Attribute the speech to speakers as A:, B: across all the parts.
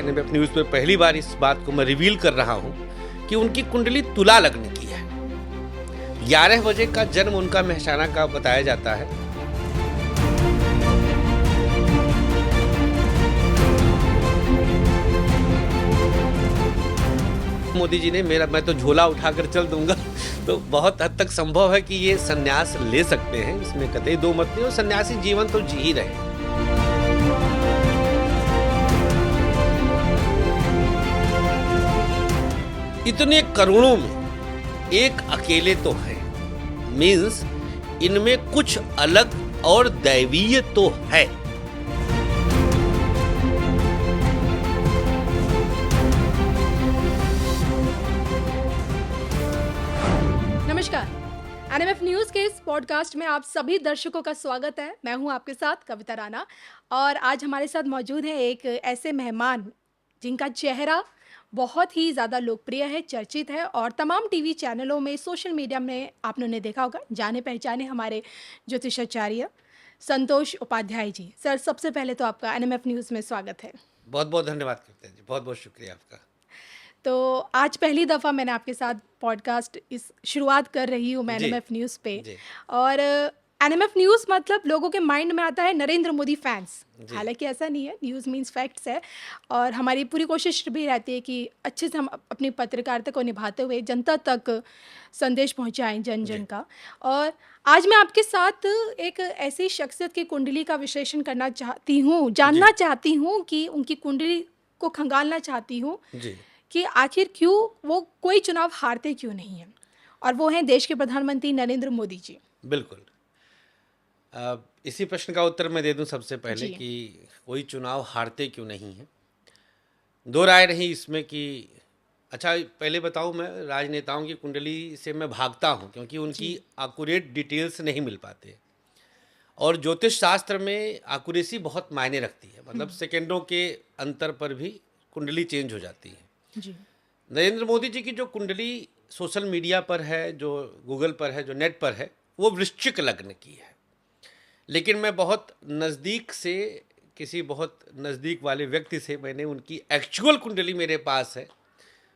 A: NMF news पे पहली बार इस बात को मैं रिवील कर रहा हूँ कि उनकी कुंडली तुला लग्न की है। 11 बजे का जन्म उनका मेहसाना का बताया जाता है। मोदी जी ने मैं तो झोला उठाकर चल दूंगा, तो बहुत हद तक संभव है कि ये संन्यास ले सकते हैं, इसमें कतई दो मत नहीं। और सन्यासी जीवन तो जी ही रहे। इतने करोड़ों में एक अकेले तो है, मीन्स इनमें कुछ अलग और दैवीय तो है।
B: नमस्कार, एनएमएफ न्यूज़ के इस पॉडकास्ट में आप सभी दर्शकों का स्वागत है। मैं हूं आपके साथ कविता राणा और आज हमारे साथ मौजूद है एक ऐसे मेहमान जिनका चेहरा बहुत ही ज़्यादा लोकप्रिय है, चर्चित है और तमाम टीवी चैनलों में, सोशल मीडिया में आपने उन्हें देखा होगा। जाने पहचाने हमारे ज्योतिषाचार्य संतोष उपाध्याय जी। सर, सबसे पहले तो आपका एनएमएफ न्यूज़ में स्वागत है।
A: बहुत बहुत धन्यवाद कविता जी, बहुत बहुत शुक्रिया आपका।
B: तो आज पहली दफ़ा मैंने आपके साथ पॉडकास्ट इस शुरुआत कर रही हूँ मैं
A: जी,
B: एनएमएफ न्यूज़ पे।
A: जी।
B: और एनएमएफ न्यूज़ मतलब लोगों के माइंड में आता है नरेंद्र मोदी फैंस।
A: जी।
B: हालांकि ऐसा नहीं है, न्यूज़ मीन्स फैक्ट्स है। और हमारी पूरी कोशिश भी रहती है कि अच्छे से हम अपनी पत्रकारिता को निभाते हुए जनता तक संदेश पहुँचाएँ जन
A: जी।
B: जन का। और आज मैं आपके साथ एक ऐसी शख्सियत की कुंडली का विश्लेषण करना चाहती हूँ, जानना चाहती हूँ कि उनकी कुंडली को खंगालना चाहती हूँ
A: जी।
B: कि आखिर क्यों वो कोई चुनाव हारते क्यों नहीं हैं। और वो हैं देश के प्रधानमंत्री नरेंद्र मोदी जी।
A: बिल्कुल। इसी प्रश्न का उत्तर मैं दे दूं सबसे पहले
B: जी।
A: कि कोई चुनाव हारते क्यों नहीं है। दो राय रही इसमें कि अच्छा, पहले बताऊं, मैं राजनेताओं की कुंडली से मैं भागता हूं क्योंकि उनकी एक्यूरेट डिटेल्स नहीं मिल पाते। और ज्योतिष शास्त्र में एक्यूरेसी बहुत मायने रखती है, मतलब सेकंडों के अंतर पर भी कुंडली चेंज हो जाती है।
B: जी।
A: नरेंद्र मोदी जी की जो कुंडली सोशल मीडिया पर है, जो गूगल पर है, जो नेट पर है, वो वृश्चिक लग्न की है। लेकिन मैं बहुत नज़दीक से, किसी बहुत नज़दीक वाले व्यक्ति से मैंने उनकी एक्चुअल कुंडली मेरे पास है।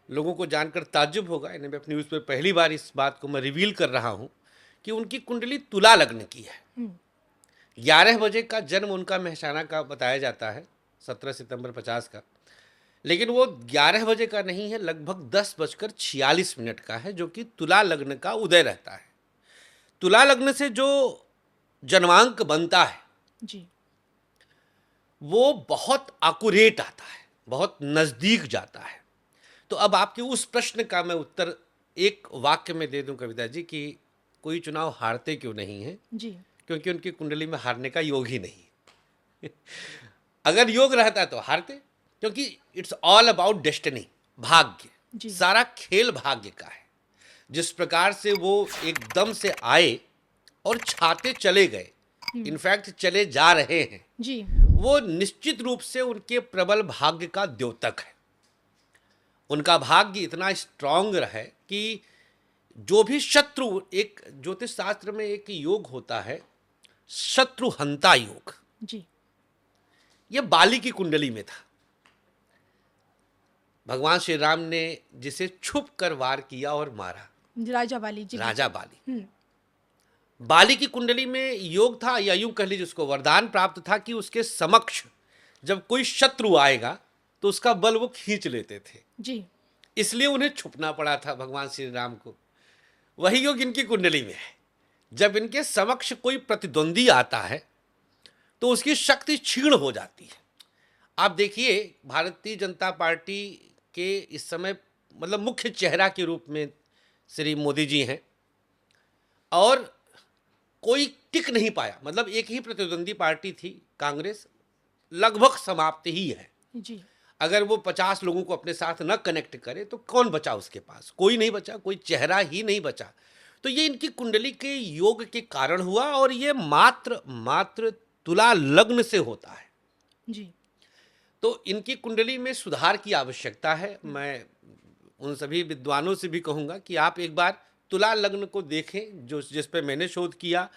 A: लोगों को जानकर ताज्जुब होगा, एनएमएफ न्यूज़ पे पहली बार इस बात को मैं रिवील कर रहा हूँ कि उनकी कुंडली तुला लग्न की है। 11 बजे का जन्म उनका मेहसाना का बताया जाता है, 17 सितंबर 50 का। लेकिन वो 11 बजे का नहीं है, लगभग 10:46 का है, जो कि तुला लग्न का उदय रहता है। तुला लग्न से जो जन्मांक बनता है
B: जी।
A: वो बहुत एक्यूरेट आता है, बहुत नज़दीक जाता है। तो अब आपके उस प्रश्न का मैं उत्तर एक वाक्य में दे दूं कविता जी कि कोई चुनाव हारते क्यों नहीं है,
B: जी।
A: क्योंकि उनकी कुंडली में हारने का योग ही नहीं। अगर योग रहता तो हारते, क्योंकि इट्स ऑल अबाउट डेस्टिनी, भाग्य।
B: जी।
A: सारा खेल भाग्य का है। जिस प्रकार से वो एकदम से आए और छाते चले गए, इनफैक्ट चले जा रहे हैं,
B: जी।
A: वो निश्चित रूप से उनके प्रबल भाग्य का द्योतक है। उनका भाग्य इतना स्ट्रांग है कि जो भी शत्रु, एक ज्योतिष शास्त्र में एक योग होता है शत्रुहंता योग,
B: जी।
A: ये बाली की कुंडली में था। भगवान श्री राम ने जिसे छुप कर वार किया और मारा,
B: राजा बाली जी।
A: राजा बाली।
B: हम्म।
A: बाली की कुंडली में योग था, या यूं कह लीजिए उसको वरदान प्राप्त था कि उसके समक्ष जब कोई शत्रु आएगा तो उसका बल वो खींच लेते थे।
B: जी।
A: इसलिए उन्हें छुपना पड़ा था भगवान श्री राम को। वही योग इनकी कुंडली में है। जब इनके समक्ष कोई प्रतिद्वंदी आता है तो उसकी शक्ति क्षीण हो जाती है। आप देखिए, भारतीय जनता पार्टी के इस समय मतलब मुख्य चेहरा के रूप में श्री मोदी जी हैं, और कोई टिक नहीं पाया। मतलब एक ही प्रतिद्वंदी पार्टी थी कांग्रेस, लगभग समाप्त ही है।
B: जी।
A: अगर वो 50 लोगों को अपने साथ न कनेक्ट करे तो कौन बचा उसके पास? कोई नहीं बचा, कोई चेहरा ही नहीं बचा। तो ये इनकी कुंडली के योग के कारण हुआ, और ये मात्र तुला लग्न से होता है।
B: जी।
A: तो इनकी कुंडली में सुधार की आवश्यकता है। मैं उन सभी विद्वानों से भी कहूँगा कि आप एक बार तुला लग्न को देखें, जो जिस पे मैंने शोध किया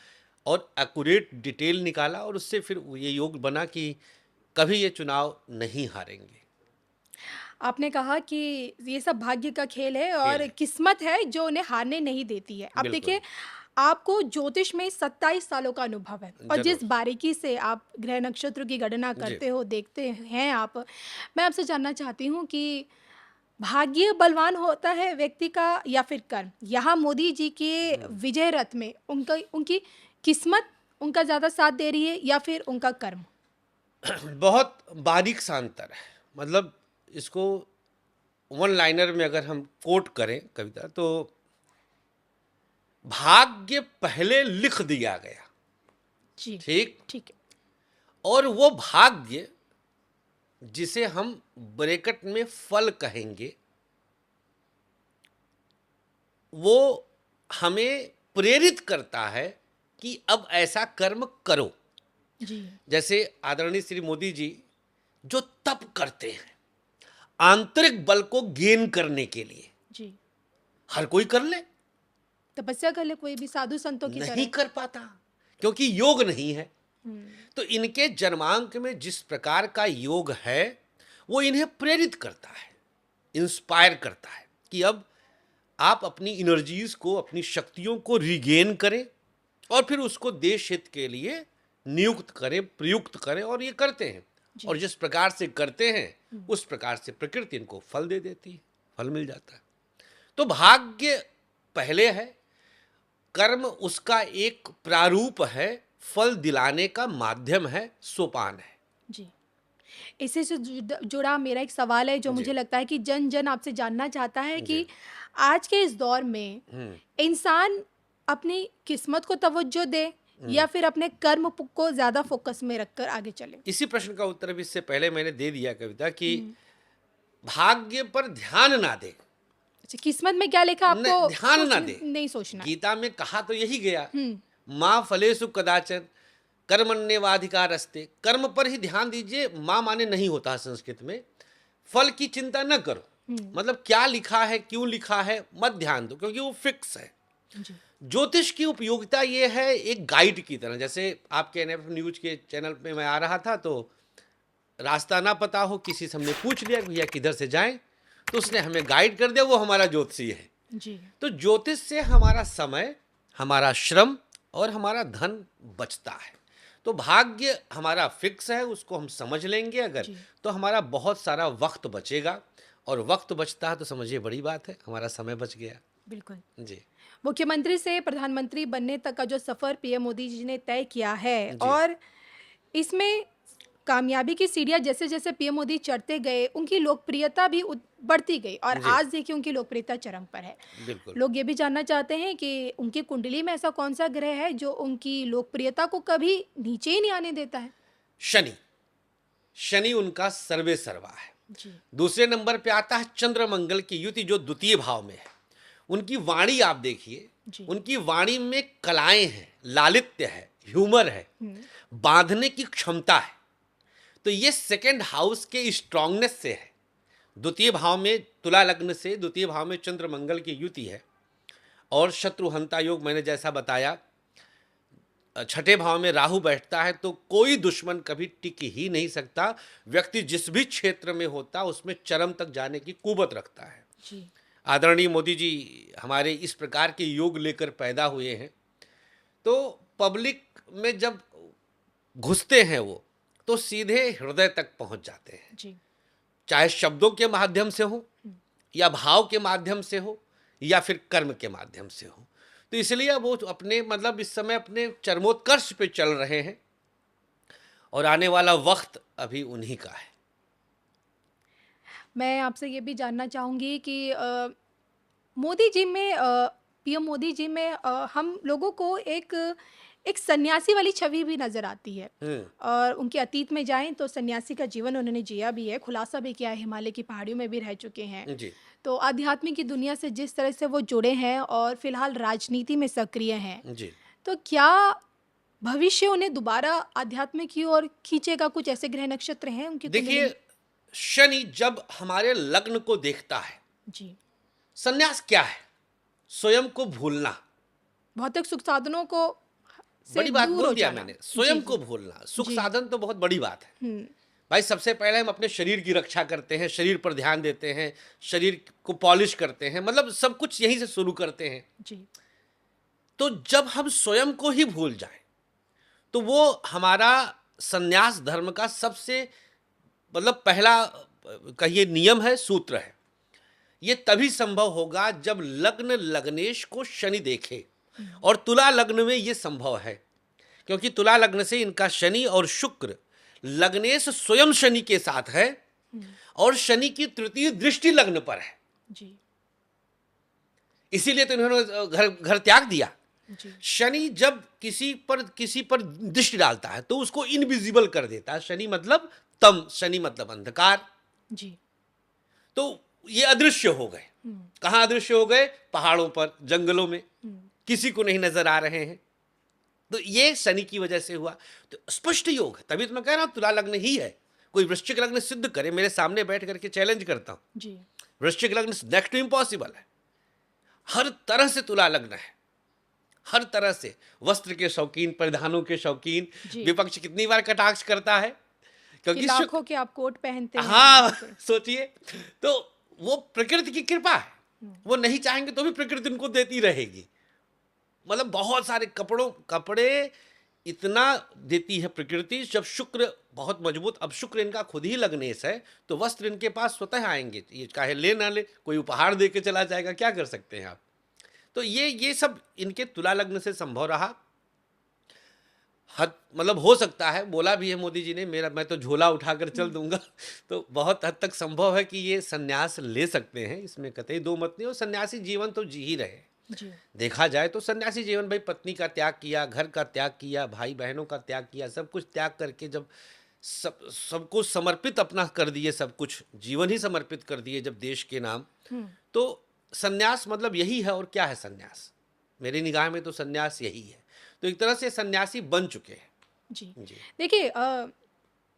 A: और एक्यूरेट डिटेल निकाला, और उससे फिर ये योग बना कि कभी ये चुनाव नहीं हारेंगे।
B: आपने कहा कि ये सब भाग्य का खेल है
A: खेल
B: और
A: है।
B: किस्मत है जो उन्हें हारने नहीं देती है। अब
A: बिल्कुल,
B: देखिए, आपको ज्योतिष में 27 सालों का अनुभव है और जिस
A: ज़रूर।
B: बारीकी से आप ग्रह नक्षत्र की गणना
A: जी।
B: करते हो, देखते हैं आप, मैं आपसे जानना चाहती हूँ कि भाग्य बलवान होता है व्यक्ति का या फिर कर्म? यहाँ मोदी जी के
A: हुँ।
B: विजय रथ में उनका उनकी किस्मत उनका ज़्यादा साथ दे रही है या फिर उनका कर्म?
A: बहुत बारीक सा अंतर है। मतलब इसको वन लाइनर में अगर हम कोट करें कविता, तो भाग्य पहले लिख दिया गया,
B: जी,
A: ठीक?
B: ठीक है।
A: और वो भाग्य जिसे हम ब्रैकेट में फल कहेंगे, वो हमें प्रेरित करता है कि अब ऐसा कर्म करो।
B: जी,
A: जैसे आदरणीय श्री मोदी जी जो तप करते हैं आंतरिक बल को गेन करने के लिए,
B: जी।
A: हर कोई कर ले,
B: तपस्या कर ले कोई भी साधु संतों की
A: नहीं
B: तरह।
A: कर पाता क्योंकि योग नहीं है।
B: हुँ,
A: तो इनके जन्मांक में जिस प्रकार का योग है वो इन्हें प्रेरित करता है, इंस्पायर करता है कि अब आप अपनी एनर्जीज को, अपनी शक्तियों को रिगेन करें और फिर उसको देश हित के लिए नियुक्त करें, प्रयुक्त करें, और ये करते हैं।
B: जी।
A: और जिस प्रकार से करते हैं उस प्रकार से प्रकृति इनको फल दे देती है, फल मिल जाता है। तो भाग्य पहले है, कर्म उसका एक प्रारूप है, फल दिलाने का माध्यम है, सोपान है।
B: जी। इसी से जुड़ा मेरा एक सवाल है जो
A: जी।
B: मुझे लगता है कि जन-जन आपसे जानना चाहता है
A: जी।
B: कि आज के इस दौर में
A: हम्म।
B: इंसान अपनी किस्मत को तवज्जो दे या फिर अपने कर्म को ज़्यादा फ़ोकस में रखकर आगे चले?
A: इसी प्रश्न का उत्तर भी इससे पहले मैंने दे दिया कविता कि
B: हुँ।
A: भाग्य पर ध्यान ना दे,
B: अच्छा, किस्मत में क्या लिखा आपको
A: ध्यान ना दे।
B: नहीं सोचना है।
A: गीता में कहा तो यही गया,
B: हुँ,
A: माँ फलेषु कदाचन कर्मण्येवाधिकारस्ते। कर्म पर ही ध्यान दीजिए। माँ माने नहीं होता है संस्कृत में। फल की चिंता न करो,
B: हुँ।
A: मतलब क्या लिखा है, क्यों लिखा है, मत ध्यान दो, क्योंकि वो फिक्स है।
B: जी,
A: ज्योतिष की उपयोगिता ये है एक गाइड की तरह। जैसे आपके एनएफ न्यूज के चैनल पे मैं आ रहा था, तो रास्ता ना पता हो, किसी से हमने पूछ लिया कि भैया किधर से जाएं, तो उसने हमें गाइड कर दिया, वो हमारा ज्योतिषी है।
B: जी,
A: तो ज्योतिष से हमारा समय, हमारा श्रम और हमारा धन बचता है। तो भाग्य हमारा फिक्स है, उसको हम समझ लेंगे अगर,
B: जी।
A: तो हमारा बहुत सारा वक्त बचेगा। और वक्त बचता है तो समझिए बड़ी बात है, हमारा समय बच गया।
B: बिल्कुल।
A: जी।
B: मुख्यमंत्री से प्रधानमंत्री बनने तक का जो सफ़र पीएम मोदी जी ने तय किया है
A: जी।
B: और इसमें कामयाबी की सीढ़ियाँ जैसे-जैसे पीएम मोदी चढ़ते गए, उनकी लोकप्रियता भी बढ़ती गई और
A: जी।
B: आज देखिए उनकी लोकप्रियता चरम पर है।
A: बिल्कुल।
B: लोग ये भी जानना चाहते हैं कि उनकी कुंडली में ऐसा कौन-सा ग्रह है जो उनकी लोकप्रियता को कभी नीचे ही नहीं आने देता है?
A: शनि। शनि उनका सर्वे सर्वा है।
B: जी,
A: दूसरे नंबर पे आता है चंद्रमंगल की युति जो द्वितीय भाव में है। उनकी वाणी आप देखिए,
B: जी।
A: उनकी वाणी में कलाएं हैं, लालित्य है, ह्यूमर है,
B: हुँ,
A: बांधने की क्षमता है। तो ये सेकंड हाउस के स्ट्रांगनेस से है। द्वितीय भाव में तुला लग्न से द्वितीय भाव में चंद्र मंगल की युति है। और शत्रुहंता योग मैंने जैसा बताया, छठे भाव में राहु बैठता है, तो कोई दुश्मन कभी टिक ही नहीं सकता। व्यक्ति जिस भी क्षेत्र में होता उसमें चरम तक जाने की कुवत रखता है।
B: जी,
A: आदरणीय मोदी जी हमारे इस प्रकार के योग लेकर पैदा हुए हैं। तो पब्लिक में जब घुसते हैं वो, तो सीधे हृदय तक पहुंच जाते हैं,
B: जी।
A: चाहे शब्दों के माध्यम से हो
B: हुँ,
A: या भाव के माध्यम से हो या फिर कर्म के माध्यम से हो। तो इसलिए वो अपने, मतलब इस समय अपने चरमोत्कर्ष पे चल रहे हैं और आने वाला वक्त अभी उन्हीं का है।
B: मैं आपसे ये भी जानना चाहूँगी कि मोदी जी में पीएम मोदी जी में हम लोगों को एक एक सन्यासी वाली छवि भी नज़र आती है
A: हम्म।
B: और उनके अतीत में जाएं तो सन्यासी का जीवन उन्होंने जिया भी है, खुलासा भी किया है, हिमालय की पहाड़ियों में भी रह चुके हैं।
A: जी।
B: तो आध्यात्मिक की दुनिया से जिस तरह से वो जुड़े हैं और फिलहाल राजनीति में सक्रिय हैं,
A: जी।
B: तो क्या भविष्य उन्हें दोबारा आध्यात्म की ओर खींचेगा? कुछ ऐसे ग्रह नक्षत्र हैं उनकी कुंडली
A: देखिए,
B: में?
A: शनि जब हमारे लग्न को देखता है,
B: जी,
A: संन्यास क्या है? स्वयं को भूलना।
B: भौतिक सुख साधनों को से
A: बड़ी बात
B: दूर
A: बोल
B: हो
A: दिया
B: जाना।
A: मैंने,
B: जी,
A: स्वयं को
B: जी।
A: भूलना। सुख
B: जी।
A: साधन तो बहुत बड़ी बात है।
B: हुँ,
A: भाई सबसे पहले हम अपने शरीर की रक्षा करते हैं, शरीर पर ध्यान देते हैं, शरीर को पॉलिश करते हैं, मतलब सब कुछ यहीं से शुरू करते हैं।
B: जी।
A: तो जब हम स्वयं को ही भूल जाएं तो वो हमारा संन्यास धर्म का सबसे मतलब पहला कहिए नियम है, सूत्र है। ये तभी संभव होगा जब लग्न लग्नेश को शनि देखे, और तुला लग्न में ये संभव है क्योंकि तुला लग्न से इनका शनि और शुक्र, लग्नेश स्वयं शनि के साथ है और शनि की तृतीय दृष्टि लग्न पर है।
B: जी।
A: इसीलिए तो इन्होंने घर घर त्याग दिया।
B: जी।
A: शनि जब किसी पर दृष्टि डालता है तो उसको इनविजिबल कर देता है। शनि मतलब तम, शनि मतलब अंधकार।
B: जी।
A: तो ये अदृश्य हो गए। कहाँ अदृश्य हो गए? पहाड़ों पर, जंगलों में, किसी को नहीं नजर आ रहे हैं। तो ये शनि की वजह से हुआ। तो स्पष्ट योग है, तभी तो मैं कह रहा हूं तुला लग्न ही है। कोई वृश्चिक लग्न सिद्ध करे, मेरे सामने बैठ करके चैलेंज करता हूं।
B: जी।
A: वृश्चिक लग्न नेक्स्ट टू इम्पॉसिबल है। हर तरह से तुला लग्न है, हर तरह से। वस्त्र के शौकीन, परिधानों के शौकीन।
B: जी।
A: विपक्ष कितनी बार कटाक्ष करता है
B: कि
A: क्योंकि
B: लाखों के आप कोट पहनते हैं।
A: हाँ, सोचिए। तो वो प्रकृति की कृपा है, वो नहीं चाहेंगे तो भी प्रकृति उनको देती रहेगी। मतलब बहुत सारे कपड़े इतना देती है प्रकृति। जब शुक्र बहुत मजबूत, अब शुक्र इनका खुद ही लग्नेश है, तो वस्त्र इनके पास स्वतः आएंगे। ये चाहे ले ना ले, कोई उपहार दे के चला जाएगा, क्या कर सकते हैं आप। तो ये सब इनके तुला लग्न से संभव रहा। हद मतलब हो सकता है, बोला भी है मोदी जी ने, मैं तो झोला उठाकर चल दूंगा। तो बहुत हद तक संभव है कि ये सन्यास ले सकते हैं, इसमें कतई दो मत नहीं। और सन्यासी जीवन तो जी ही रहे।
B: जी।
A: देखा जाए तो सन्यासी जीवन, भाई पत्नी का त्याग किया, घर का त्याग किया, भाई बहनों का त्याग किया, सब कुछ त्याग करके जब सबको समर्पित अपना कर दिए, सब कुछ जीवन ही समर्पित कर दिए जब देश के नाम, तो सन्यास मतलब यही है। और क्या है सन्यास? मेरी निगाह में तो सन्यास यही है। तो एक तरह से सन्यासी बन चुके हैं।
B: जी।
A: जी।
B: देखिए,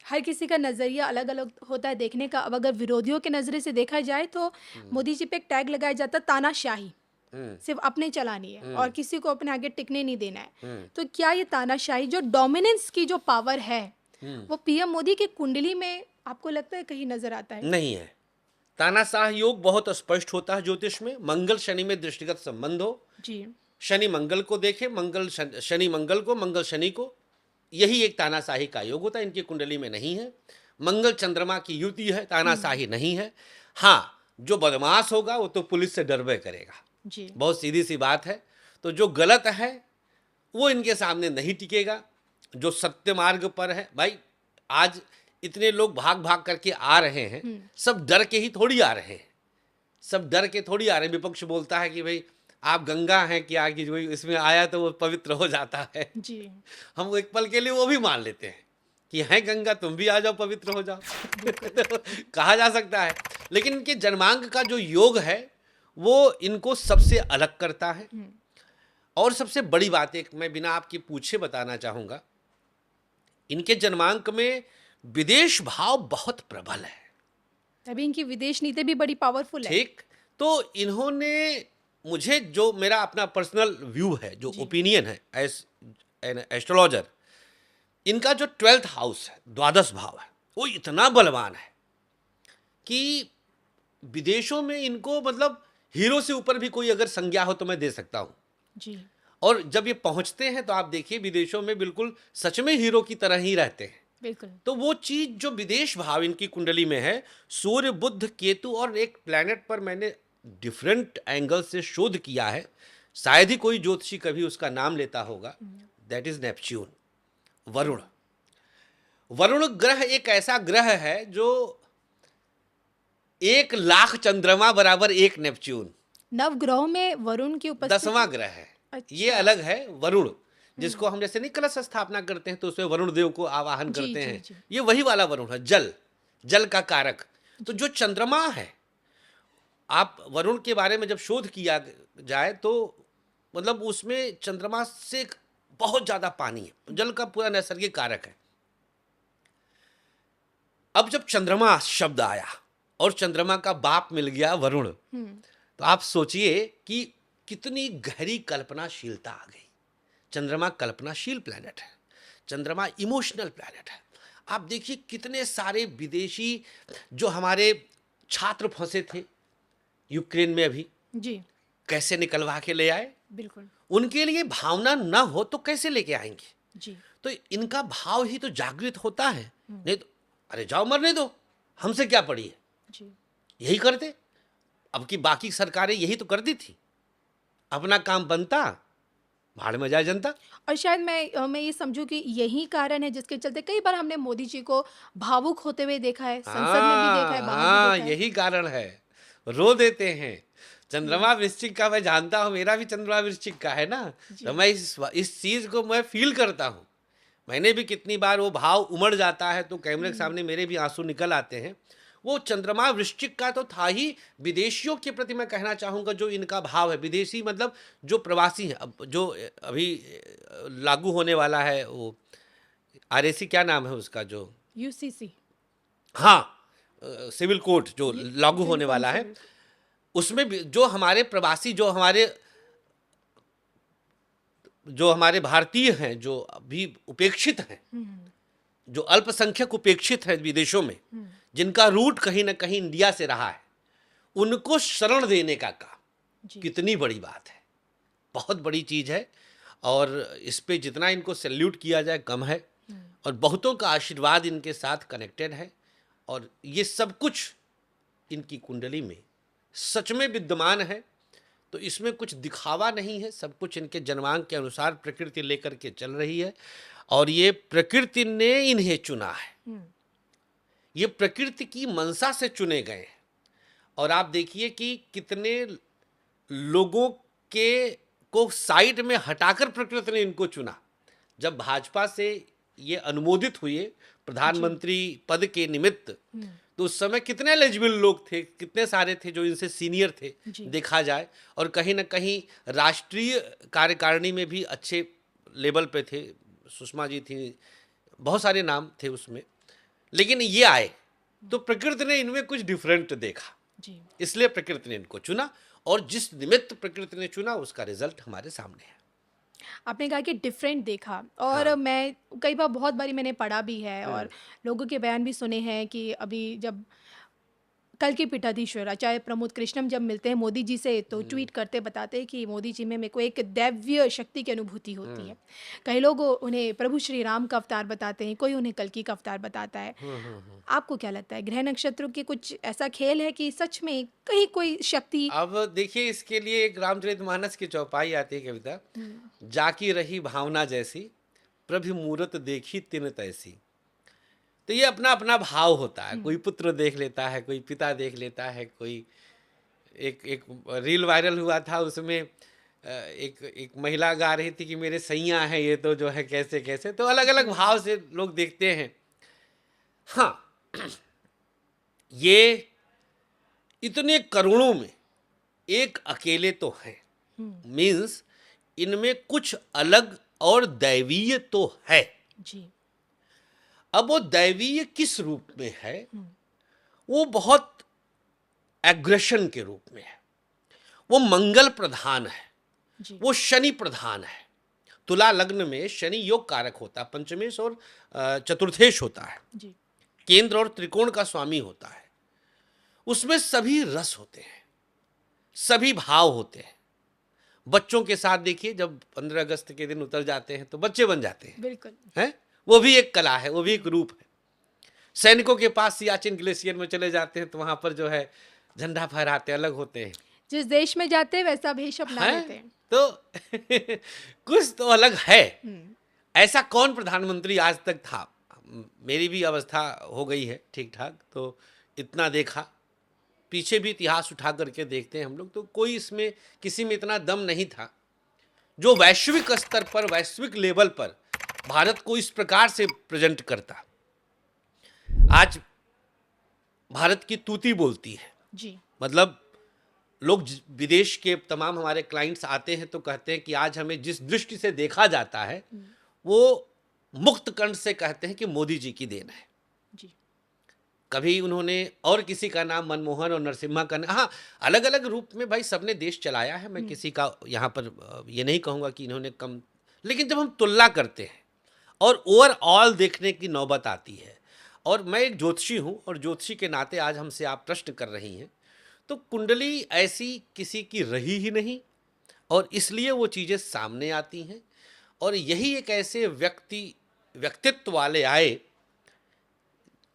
B: हर किसी का नज़रिया अलग अलग होता है देखने का। अब अगर विरोधियों के नज़रे से देखा जाए तो मोदी जी पे एक टैग लगाया जाता है, तानाशाही। सिर्फ अपने चलानी है और किसी को अपने आगे टिकने नहीं देना है। तो क्या ये तानाशाही, जो डोमिनेंस की जो पावर है, वो पीएम मोदी की कुंडली में आपको लगता है कहीं नजर आता है?
A: नहीं है। तानाशाह योग बहुत स्पष्ट होता है ज्योतिष में। मंगल शनि में दृष्टिगत संबंध हो,
B: जी।
A: शनि मंगल को देखे, शनि मंगल को, मंगल शनि को, यही एक तानाशाही का योग होता है। इनकी कुंडली में नहीं है। मंगल चंद्रमा की युति है, तानाशाही नहीं है। हाँ, जो बदमाश होगा वो तो पुलिस से डरबे करेगा।
B: जी।
A: बहुत सीधी सी बात है। तो जो गलत है वो इनके सामने नहीं टिकेगा। जो सत्य मार्ग पर है, भाई आज इतने लोग भाग भाग करके आ रहे हैं, सब डर के ही थोड़ी आ रहे हैं, सब डर के थोड़ी आ रहे हैं। विपक्ष बोलता है कि भाई आप गंगा हैं क्या, कि कोई इसमें आया तो वो पवित्र हो जाता है।
B: जी।
A: हम एक पल के लिए वो भी मान लेते हैं कि हैं गंगा, तुम भी आ जाओ, पवित्र हो जाओ। कहा जा सकता है। लेकिन इनके जन्मांक का जो योग है वो इनको सबसे अलग करता है। और सबसे बड़ी बात एक मैं बिना आपकी पूछे बताना चाहूंगा, इनके जन्मांक में विदेश भाव बहुत प्रबल है।
B: अभी इनकी विदेश नीति भी बड़ी पावरफुल है।
A: ठीक। तो इन्होंने, मुझे जो मेरा अपना पर्सनल व्यू है, जो ओपिनियन है एज एन एस्ट्रोलॉजर, इनका जो 12th हाउस है, द्वादश भाव है, वो इतना बलवान है कि विदेशों में इनको मतलब हीरो से ऊपर भी कोई अगर संज्ञा हो तो मैं दे सकता हूं।
B: जी।
A: और जब ये पहुंचते हैं तो आप देखिए विदेशों में बिल्कुल सच में हीरो की तरह ही रहते हैं।
B: बिल्कुल।
A: तो वो चीज जो विदेश भाव इनकी कुंडली में है, सूर्य, बुध, केतु और एक प्लैनेट पर मैंने डिफरेंट एंगल से शोध किया है, शायद ही कोई ज्योतिषी कभी उसका नाम लेता होगा, that is Neptune, Varun. Varun ग्रह एक ऐसा ग्रह है जो 1,00,000 चंद्रमा बराबर एक नेपच्यून,
B: नवग्रहों में वरुण की उपस्थिति
A: 10वां ग्रह है।
B: अच्छा।
A: ये अलग है वरुण, जिसको हम जैसे नहीं कलश स्थापना करते हैं तो उसमें वरुण देव को आवाहन
B: जी,
A: करते
B: जी,
A: हैं,
B: जी।
A: ये वही वाला वरुण है, जल का कारक। तो जो चंद्रमा है, आप वरुण के बारे में जब शोध किया जाए तो मतलब उसमें चंद्रमा से बहुत ज्यादा पानी है, जल का पूरा नैसर्गिक कारक है। अब जब चंद्रमा शब्द आया और चंद्रमा का बाप मिल गया वरुण, तो आप सोचिए कि कितनी गहरी कल्पनाशीलता आ गई। चंद्रमा कल्पनाशील प्लैनेट है, चंद्रमा इमोशनल प्लैनेट है। आप देखिए कितने सारे विदेशी जो हमारे छात्र फंसे थे यूक्रेन में अभी,
B: जी,
A: कैसे निकलवा के ले आए।
B: बिल्कुल।
A: उनके लिए भावना न हो तो कैसे लेके आएंगे।
B: जी।
A: तो इनका भाव ही तो जागृत होता है।
B: हुँ,
A: नहीं तो अरे जाओ मरने दो, हमसे क्या पड़ी है।
B: जी।
A: यही करते, अब की बाकी सरकारें यही तो करती थी। अपना काम बनता, भाड़ में जाए जनता।
B: और शायद मैं ये समझूँ कि यही कारण है जिसके चलते कई बार हमने मोदी जी को भावुक होते हुए देखा है, संसद में भी देखा है,
A: हाँ
B: बाहर भी
A: हाँ,
B: देखा है।
A: यही कारण है। रो देते हैं।
B: जी,
A: चंद्रमा वृश्चिक का मैं जानता हूँ, मेरा भी चंद्रमा वृश्चिक का है ना। तो
B: जी।
A: मैं इस चीज को मैं फील करता हूँ। मैंने भी कितनी बार वो भाव उमड़ जाता है तो कैमरे के
B: हुँ,
A: सामने मेरे भी आंसू निकल आते हैं। वो चंद्रमा वृश्चिक का तो था ही। विदेशियों के प्रति मैं कहना चाहूँगा जो इनका भाव है, विदेशी मतलब जो प्रवासी हैं, अब जो अभी लागू होने वाला है वो आरएसी, क्या नाम है उसका जो,
B: यूसीसी
A: हाँ, सिविल कोड जो
B: ये
A: लागू होने
B: यूनिफ़ॉर्म
A: वाला है,
B: सिविल
A: उसमें भी जो हमारे प्रवासी, जो हमारे भारतीय हैं, जो अभी उपेक्षित हैं,
B: हुँ,
A: जो अल्पसंख्यक उपेक्षित हैं विदेशों में,
B: हुँ,
A: जिनका रूट कहीं ना कहीं इंडिया से रहा है, उनको शरण देने का काम
B: जी,
A: कितनी बड़ी बात है, बहुत बड़ी चीज़ है। और इस पे जितना इनको सैल्यूट किया जाए कम है।
B: हुँ,
A: और बहुतों का आशीर्वाद इनके साथ कनेक्टेड है। और ये सब कुछ इनकी कुंडली में सच में विद्यमान है। तो इसमें कुछ दिखावा नहीं है, सब कुछ इनके जन्मांक के अनुसार प्रकृति लेकर के चल रही है। और ये प्रकृति ने इन्हें चुना है,
B: हुँ,
A: ये प्रकृति की मंशा से चुने गए हैं। और आप देखिए कि कितने लोगों के को साइड में हटाकर प्रकृति ने इनको चुना। जब भाजपा से ये अनुमोदित हुए
B: जी,
A: प्रधानमंत्री पद के निमित्त,
B: हुँ,
A: तो उस समय कितने एलिजिबल लोग थे, कितने सारे थे जो इनसे सीनियर थे
B: जी,
A: देखा जाए। और कहीं ना कहीं राष्ट्रीय कार्यकारिणी में भी अच्छे लेवल पे थे, सुषमा जी थी, बहुत सारे नाम थे उसमें। लेकिन ये आए तो प्रकृति ने इनमें कुछ डिफरेंट देखा,
B: जी।
A: इसलिए प्रकृति ने इनको चुना। और जिस निमित्त प्रकृति ने चुना उसका रिजल्ट हमारे सामने है।
B: आपने कहा कि डिफरेंट देखा और
A: हाँ।
B: मैं कई बार बहुत बारी मैंने पढ़ा भी है
A: हम्म,
B: और लोगों के बयान भी सुने हैं कि अभी जब कल के पीठाधीश्वर आचार्य प्रमोद कृष्णम जब मिलते हैं मोदी जी से तो ट्वीट करते बताते हैं कि मोदी जी में मेरे को एक दैवीय शक्ति की अनुभूति होती है। कई लोग उन्हें प्रभु श्री राम का अवतार बताते हैं, कोई उन्हें कल्कि का अवतार बताता है। आपको क्या लगता है ग्रह नक्षत्रों के कुछ ऐसा खेल है कि सच में कहीं कोई शक्ति
A: अब देखिए इसके लिए एक रामचरितमानस की चौपाई आती है कविता,
B: हुँ,
A: जाकी रही भावना जैसी, प्रभु मूरत देखी तिन तैसी। तो ये अपना अपना भाव होता है,
B: हुँ,
A: कोई पुत्र देख लेता है, कोई पिता देख लेता है, कोई एक एक रील वायरल हुआ था उसमें एक एक महिला गा रही थी कि मेरे सैया हैं ये तो जो है कैसे कैसे। तो अलग अलग
B: जी,
A: भाव से लोग देखते हैं। हाँ, ये इतने करोड़ों में एक अकेले तो हैं,
B: हुँ,
A: मीन्स इनमें कुछ अलग और दैवीय तो है।
B: जी,
A: अब वो दैवीय किस रूप में है,
B: हुँ,
A: वो बहुत एग्रेशन के रूप में है, वो मंगल प्रधान है,
B: जी,
A: वो शनि प्रधान है। तुला लग्न में शनि योग कारक होता है, पंचमेश और चतुर्थेश होता है,
B: जी,
A: केंद्र और त्रिकोण का स्वामी होता है। उसमें सभी रस होते हैं, सभी भाव होते हैं। बच्चों के साथ देखिए जब 15 अगस्त के दिन उतर जाते हैं तो बच्चे बन जाते हैं,
B: बिल्कुल,
A: हैं? वो भी एक कला है, वो भी एक रूप है। सैनिकों के पास सियाचिन ग्लेशियर में चले जाते हैं तो वहां पर जो है झंडा फहराते अलग होते हैं,
B: जिस देश में जाते हैं वैसा भेष अपना लेते
A: हैं?
B: हैं।
A: तो कुछ तो अलग है।
B: हुँ,
A: ऐसा कौन प्रधानमंत्री आज तक था। मेरी भी अवस्था हो गई है ठीक ठाक, तो इतना देखा, पीछे भी इतिहास उठा करके देखते हैं हम लोग, तो कोई इसमें किसी में इतना दम नहीं था जो वैश्विक स्तर पर, वैश्विक लेवल पर भारत को इस प्रकार से प्रेजेंट करता। आज भारत की तूती बोलती है,
B: जी,
A: मतलब लोग विदेश के तमाम हमारे क्लाइंट्स आते हैं तो कहते हैं कि आज हमें जिस दृष्टि से देखा जाता है
B: हुँ,
A: वो मुक्त कंठ से कहते हैं कि मोदी जी की देन है।
B: जी,
A: कभी उन्होंने और किसी का नाम मनमोहन और नरसिम्हा का नाम, हाँ, अलग अलग रूप में भाई सबने देश चलाया है। मैं
B: हुँ,
A: किसी का यहाँ पर ये नहीं कहूँगा कि इन्होंने कम, लेकिन जब हम तुलना करते हैं और ओवरऑल देखने की नौबत आती है और मैं एक ज्योतिषी हूँ और ज्योतिषी के नाते आज हमसे आप प्रश्न कर रही हैं, तो कुंडली ऐसी किसी की रही ही नहीं और इसलिए वो चीज़ें सामने आती हैं और यही एक ऐसे व्यक्तित्व वाले आए।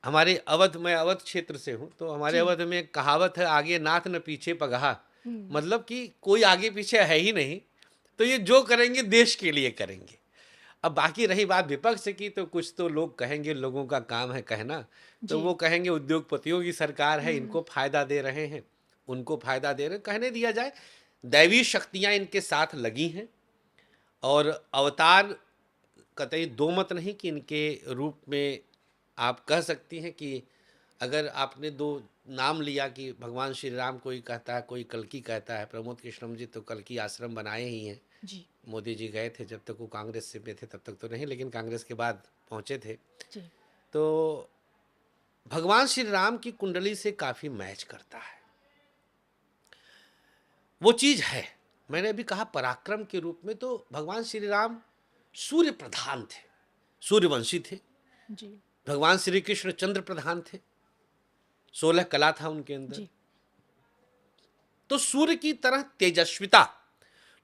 A: हमारे अवध, मैं अवध क्षेत्र से हूँ, तो हमारे
B: जी।
A: अवध में एक कहावत है, आगे नाथ न पीछे पगहा।
B: हुँ।
A: मतलब कि कोई आगे पीछे है ही नहीं, तो ये जो करेंगे देश के लिए करेंगे। अब बाकी रही बात विपक्ष की, तो कुछ तो लोग कहेंगे, लोगों का काम है कहना, तो
B: जी।
A: वो कहेंगे उद्योगपतियों की सरकार है,
B: हुँ।
A: इनको फायदा दे रहे हैं, उनको फायदा दे रहे हैं, कहने दिया जाए। दैवी शक्तियाँ इनके साथ लगी हैं और अवतार कतई दो मत नहीं कि इनके रूप में आप कह सकती हैं कि अगर आपने दो नाम लिया कि भगवान श्री राम कोई कहता है, कोई कल्कि कहता है, प्रमोद कृष्णम जी तो कल्कि आश्रम बनाए ही हैं।
B: जी।
A: मोदी जी गए थे, जब तक वो कांग्रेस से में थे तब तक तो नहीं, लेकिन कांग्रेस के बाद पहुंचे थे।
B: जी।
A: तो भगवान श्री राम की कुंडली से काफ़ी मैच करता है, वो चीज़ है। मैंने अभी कहा पराक्रम के रूप में, तो भगवान श्री राम सूर्य प्रधान थे, सूर्यवंशी थे।
B: जी।
A: भगवान श्री कृष्ण चंद्र प्रधान थे, 16 कला था उनके अंदर।
B: जी।
A: तो सूर्य की तरह तेजस्विता,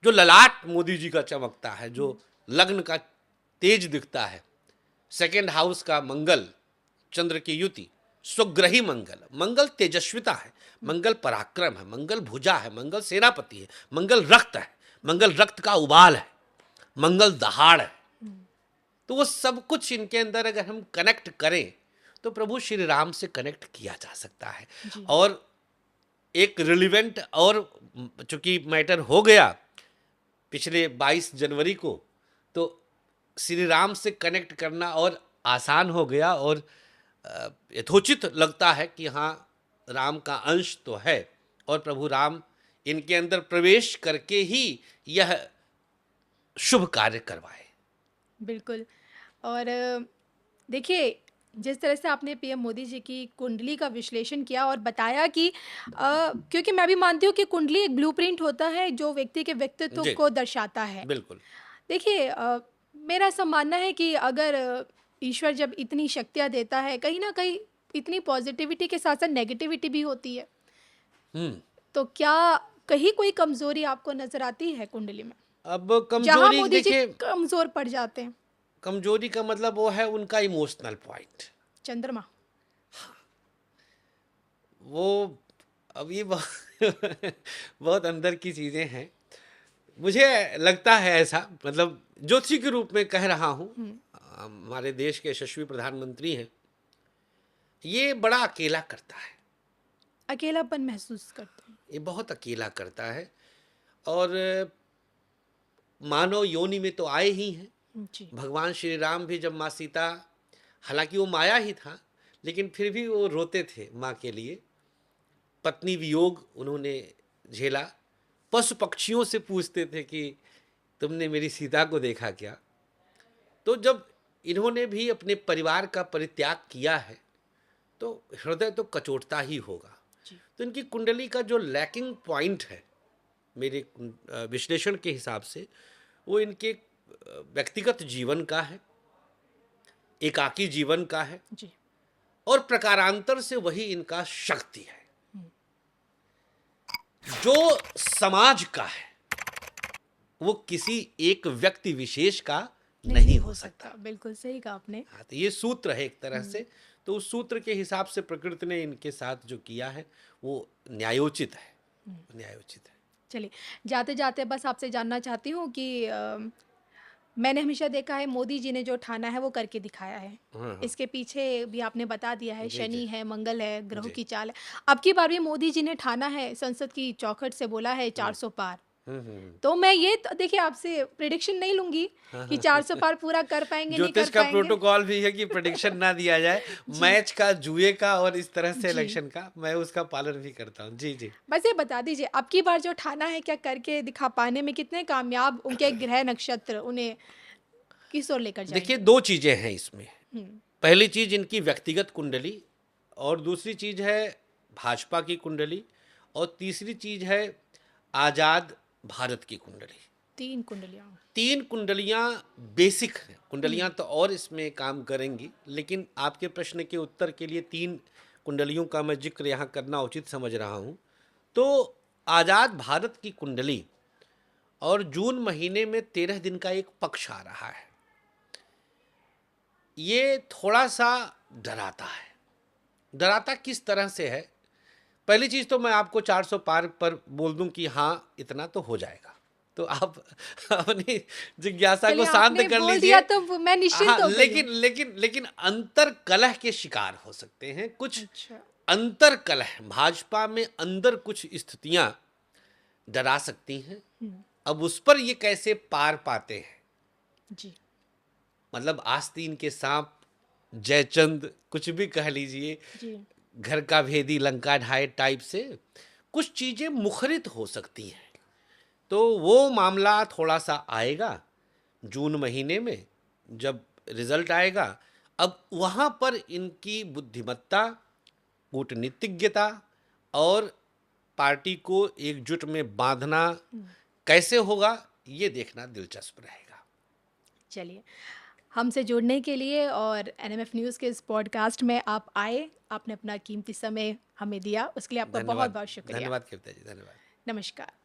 A: जो ललाट मोदी जी का चमकता है, जो लग्न का तेज दिखता है, सेकेंड हाउस का मंगल, चंद्र की युति, स्वग्रही मंगल, मंगल तेजस्विता है, मंगल पराक्रम है, मंगल भुजा है, मंगल सेनापति है, मंगल रक्त है, मंगल रक्त का उबाल है, मंगल दहाड़ है। तो वो सब कुछ इनके अंदर अगर हम कनेक्ट करें तो प्रभु श्री राम से कनेक्ट किया जा सकता है।
B: जी।
A: और एक रिलीवेंट, और चूंकि मैटर हो गया पिछले 22 जनवरी को, तो श्री राम से कनेक्ट करना और आसान हो गया और यथोचित लगता है कि हाँ, राम का अंश तो है और प्रभु राम इनके अंदर प्रवेश करके ही यह शुभ कार्य करवाए।
B: बिल्कुल। और देखिए, जिस तरह से आपने पीएम मोदी जी की कुंडली का विश्लेषण किया और बताया कि क्योंकि मैं भी मानती हूँ कि कुंडली एक ब्लूप्रिंट होता है जो व्यक्ति के व्यक्तित्व
A: जी,
B: को दर्शाता है।
A: बिल्कुल।
B: देखिए, मेरा ऐसा मानना है कि अगर ईश्वर जब इतनी शक्तियाँ देता है, कहीं न कहीं इतनी पॉज़िटिविटी के साथ-साथ नेगेटिविटी भी होती है।
A: हम्म।
B: तो क्या कहीं कोई कमज़ोरी आपको नज़र आती है कुंडली में?
A: अब
B: जहाँ
A: कमजोरी
B: मोदी जी
A: देखिए,
B: कमज़ोर पड़ जाते हैं?
A: कमजोरी का मतलब वो है उनका इमोशनल पॉइंट।
B: चंद्रमा।
A: वो अब ये बहुत अंदर की चीजें हैं। मुझे लगता है ऐसा, मतलब ज्योतिषी के रूप में कह रहा हूँ,
B: हुँ।
A: हमारे देश के यशस्वी प्रधानमंत्री हैं, ये बड़ा अकेला करता है,
B: अकेलापन महसूस करते हैं।
A: ये बहुत अकेला करता है। और मानव योनि में तो आए ही हैं।
B: जी।
A: भगवान श्री राम भी जब माँ सीता, हालांकि वो माया ही था, लेकिन फिर भी वो रोते थे माँ के लिए। पत्नी वियोग उन्होंने झेला, पशु पक्षियों से पूछते थे कि तुमने मेरी सीता को देखा क्या। तो जब इन्होंने भी अपने परिवार का परित्याग किया है तो हृदय तो कचोटता ही होगा।
B: जी।
A: तो इनकी कुंडली का जो लैकिंग पॉइंट है मेरे विश्लेषण के हिसाब से, वो इनके व्यक्तिगत जीवन का है, एकाकी जीवन का है,
B: जी।
A: और प्रकारांतर से वही इनका शक्ति है
B: हुँ।
A: जो समाज का है, वो किसी एक व्यक्ति विशेष का नहीं हो सकता।
B: बिल्कुल सही कहा आपने।
A: हाँ, तो ये सूत्र है एक तरह
B: हुँ।
A: से। तो उस सूत्र के हिसाब से प्रकृति ने इनके साथ जो किया है वो न्यायोचित है, न्यायोचित है।
B: चलिए, जाते-जाते बस आपसे जानना चाहती हूँ कि मैंने हमेशा देखा है मोदी जी ने जो ठाना है वो करके दिखाया है।
A: हाँ, हाँ।
B: इसके पीछे भी आपने बता दिया है,
A: जी, जी,
B: शनि है, मंगल है, ग्रहों
A: जी।
B: की चाल है। अब की बार भी मोदी जी ने ठाना है, संसद की चौखट से बोला है 400 पार।
A: हुँ, हुँ।
B: तो मैं ये तो देखिए आपसे प्रेडिक्शन नहीं लूँगी
A: हाँ,
B: कि
A: हाँ।
B: 400 पार पूरा कर पाएँगे, नहीं
A: ज्योतिष
B: कर
A: का
B: पाएँगे।
A: प्रोटोकॉल भी है कि प्रेडिक्शन ना दिया जाए,
B: जी।
A: मैच का, जुए का और इस तरह से
B: जी।
A: इलेक्शन का, मैं उसका पालन भी करता हूँ। जी, जी।
B: बस ये बता दीजिए, अब की बार जो ठाना है क्या करके दिखा पाने में कितने कामयाब उनके ग्रह नक्षत्र उन्हें किस ओर लेकर
A: देखिए,
B: जाएँगे?
A: 2 चीज़ें हैं इसमें।
B: हुँ।
A: पहली चीज़ इनकी व्यक्तिगत कुंडली, और दूसरी चीज़ है भाजपा की कुंडली, और तीसरी चीज़ है आज़ाद भारत की कुंडली।
B: 3 कुंडलियाँ।
A: 3 कुंडलियाँ बेसिक हैं, कुंडलियाँ तो और इसमें काम करेंगी, लेकिन आपके प्रश्न के उत्तर के लिए 3 कुंडलियों का मैं ज़िक्र यहाँ करना उचित समझ रहा हूँ। तो आज़ाद भारत की कुंडली और जून महीने में 13 दिन का एक पक्ष आ रहा है, ये थोड़ा-सा डराता है। डराता किस तरह से है? पहली चीज़ तो मैं आपको 400 पार पर बोल दूं कि हाँ, इतना तो हो जाएगा। तो आप अपनी जिज्ञासा को
B: चलिए
A: शांत
B: आपने
A: कर
B: बोल
A: लीजिए।
B: दिया तो मैं
A: हाँ,
B: निश्चिंत हो गई हूँ।
A: लेकिन अंतर कलह के शिकार हो सकते हैं। कुछ
B: अच्छा।
A: अंतर कलह भाजपा में अंदर कुछ स्थितियां डरा सकती हैं।
B: हुँ,
A: अब उस पर ये कैसे पार पाते हैं?
B: जी,
A: मतलब आस्तीन के सांप, जयचंद, कुछ भी कह लीजिए,
B: जी।
A: घर का भेदी लंका ढाए टाइप से कुछ चीजें मुखरित हो सकती हैं। तो वो मामला थोड़ा सा आएगा जून महीने में, जब रिजल्ट आएगा। अब वहाँ पर इनकी बुद्धिमत्ता, कूटनीतिज्ञता और पार्टी को एकजुट में बांधना
B: हुँ,
A: कैसे होगा, ये देखना दिलचस्प रहेगा।
B: चलिए, हमसे जुड़ने के लिए और एनएमएफ न्यूज़ के इस पॉडकास्ट में आप आए, आपने अपना कीमती समय हमें दिया, उसके लिए आपका
A: धन्यवाद।
B: बहुत-बहुत शुक्रिया।
A: धन्यवाद कविता जी, धन्यवाद।
B: नमस्कार।